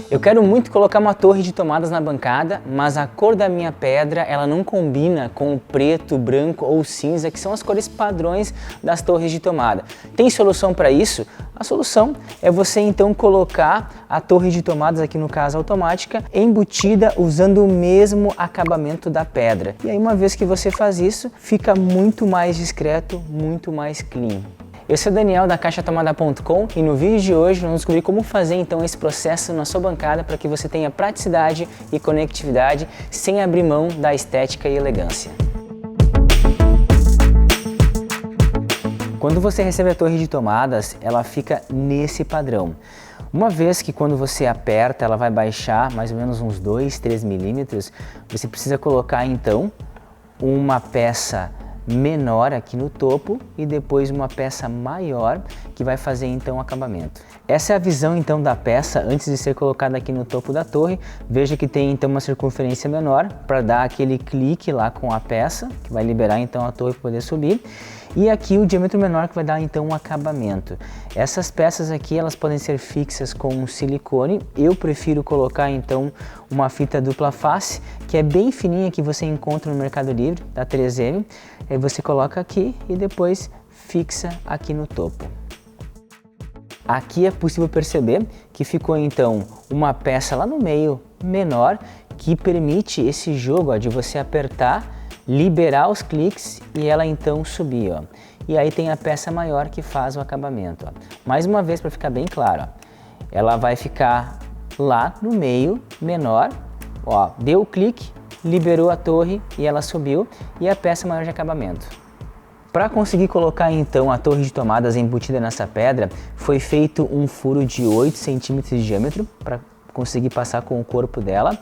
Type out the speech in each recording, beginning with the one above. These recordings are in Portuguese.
Eu quero muito colocar uma torre de tomadas na bancada, mas a cor da minha pedra ela não combina com o preto, branco ou cinza, que são as cores padrões das torres de tomada. Tem solução para isso? A solução é você então colocar a torre de tomadas, aqui no caso automática, embutida usando o mesmo acabamento da pedra. E aí uma vez que você faz isso, fica muito mais discreto, muito mais clean. Eu sou o Daniel da CaixaTomada.com e no vídeo de hoje nós vamos descobrir como fazer então esse processo na sua bancada para que você tenha praticidade e conectividade sem abrir mão da estética e elegância. Quando você recebe a torre de tomadas, ela fica nesse padrão. Uma vez que quando você aperta, ela vai baixar mais ou menos uns 2, 3 milímetros, você precisa colocar então uma peça menor aqui no topo e depois uma peça maior que vai fazer então o acabamento. Essa é a visão então da peça antes de ser colocada aqui no topo da torre. Veja que tem então uma circunferência menor para dar aquele clique lá com a peça, que vai liberar então a torre para poder subir. E aqui o diâmetro menor que vai dar então um acabamento. Essas peças aqui elas podem ser fixas com um silicone. Eu prefiro colocar então uma fita dupla face, que é bem fininha, que você encontra no Mercado Livre, da 3M. Aí você coloca aqui e depois fixa aqui no topo. Aqui é possível perceber que ficou então uma peça lá no meio menor, que permite esse jogo ó, de você apertar, liberar os cliques e ela então subir, ó. E aí tem a peça maior que faz o acabamento, ó. Mais uma vez para ficar bem claro, ó. Ela vai ficar lá no meio menor, ó, deu o clique, liberou a torre e ela subiu, e a peça maior de acabamento. Para conseguir colocar então a torre de tomadas embutida nessa pedra, foi feito um furo de 8 centímetros de diâmetro para conseguir passar com o corpo dela,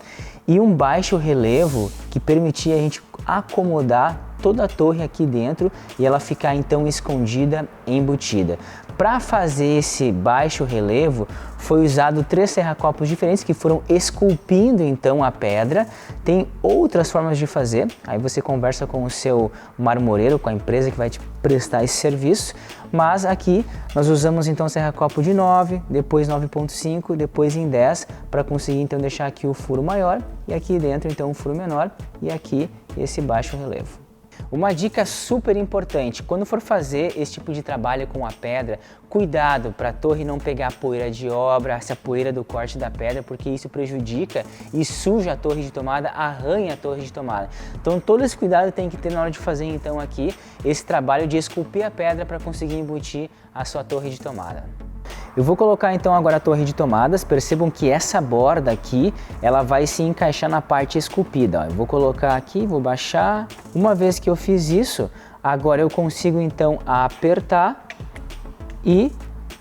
e um baixo relevo que permitia a gente acomodar toda a torre aqui dentro e ela ficar então escondida, embutida. Para fazer esse baixo relevo foi usado 3 serracopos diferentes que foram esculpindo então a pedra. Tem outras formas de fazer, aí você conversa com o seu marmoreiro, com a empresa que vai te prestar esse serviço, mas aqui nós usamos então serracopo de 9, depois 9.5, depois em 10, para conseguir então deixar aqui o furo maior e aqui dentro então um furo menor e aqui esse baixo relevo. Uma dica super importante, quando for fazer esse tipo de trabalho com a pedra, cuidado para a torre não pegar poeira de obra, essa poeira do corte da pedra, porque isso prejudica e suja a torre de tomada, arranha a torre de tomada. Então todo esse cuidado tem que ter na hora de fazer então aqui esse trabalho de esculpir a pedra para conseguir embutir a sua torre de tomada. Eu vou colocar então agora a torre de tomadas. Percebam que essa borda aqui, ela vai se encaixar na parte esculpida, ó. Eu vou colocar aqui, vou baixar. Uma vez que eu fiz isso, agora eu consigo então apertar e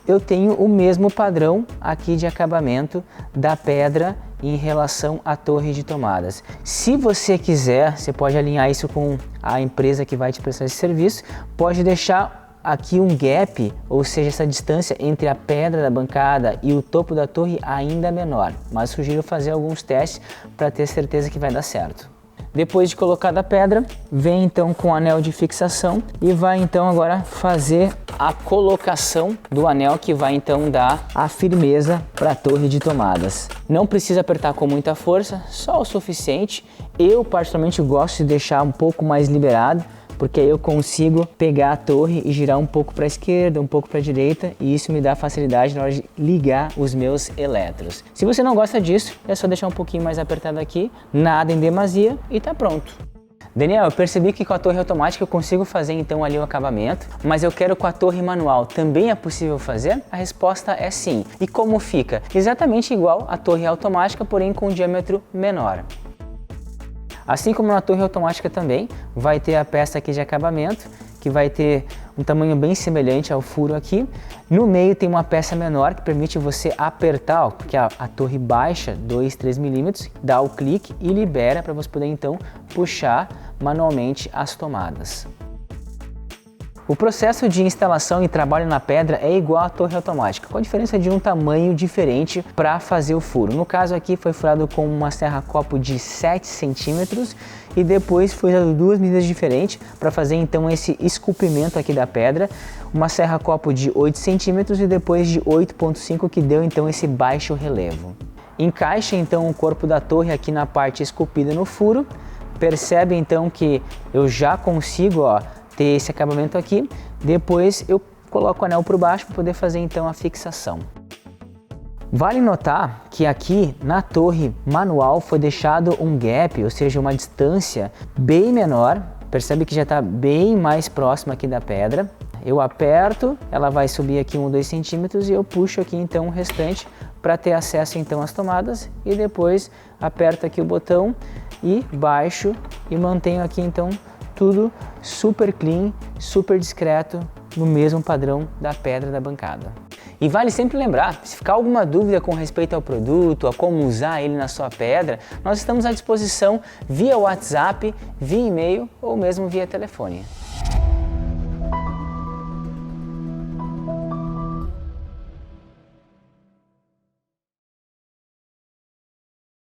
eu tenho o mesmo padrão aqui de acabamento da pedra em relação à torre de tomadas. Se você quiser, você pode alinhar isso com a empresa que vai te prestar esse serviço, pode deixar aqui um gap, ou seja, essa distância entre a pedra da bancada e o topo da torre ainda menor, mas sugiro fazer alguns testes para ter certeza que vai dar certo. Depois de colocada a pedra, vem então com o anel de fixação e vai então agora fazer a colocação do anel que vai então dar a firmeza para a torre de tomadas. Não precisa apertar com muita força, só o suficiente. Eu particularmente gosto de deixar um pouco mais liberado, porque aí eu consigo pegar a torre e girar um pouco para a esquerda, um pouco para a direita, e isso me dá facilidade na hora de ligar os meus eletros. Se você não gosta disso, é só deixar um pouquinho mais apertado aqui, nada em demasia e tá pronto. Daniel, eu percebi que com a torre automática eu consigo fazer então ali o acabamento, mas eu quero com a torre manual. Também é possível fazer? A resposta é sim. E como fica? Exatamente igual à torre automática, porém com um diâmetro menor. Assim como na torre automática também, vai ter a peça aqui de acabamento, que vai ter um tamanho bem semelhante ao furo aqui. No meio tem uma peça menor que permite você apertar, ó, porque a torre baixa 2, 3 milímetros, dá o clique e libera para você poder então puxar manualmente as tomadas. O processo de instalação e trabalho na pedra é igual à torre automática, com a diferença de um tamanho diferente para fazer o furo. No caso aqui foi furado com uma serra-copo de 7 centímetros e depois foi usado 2 medidas diferentes para fazer então esse esculpimento aqui da pedra. Uma serra-copo de 8 centímetros e depois de 8,5 que deu então esse baixo relevo. Encaixa então o corpo da torre aqui na parte esculpida no furo. Percebe então que eu já consigo ter esse acabamento aqui. Depois eu coloco o anel por baixo para poder fazer então a fixação. Vale notar que aqui na torre manual foi deixado um gap, ou seja, uma distância bem menor. Percebe que já está bem mais próximo aqui da pedra. Eu aperto, ela vai subir aqui 1 ou 2 centímetros e eu puxo aqui então o restante para ter acesso então às tomadas, e depois aperto aqui o botão e baixo e mantenho aqui então tudo super clean, super discreto, no mesmo padrão da pedra da bancada. E vale sempre lembrar, se ficar alguma dúvida com respeito ao produto, a como usar ele na sua pedra, nós estamos à disposição via WhatsApp, via e-mail ou mesmo via telefone.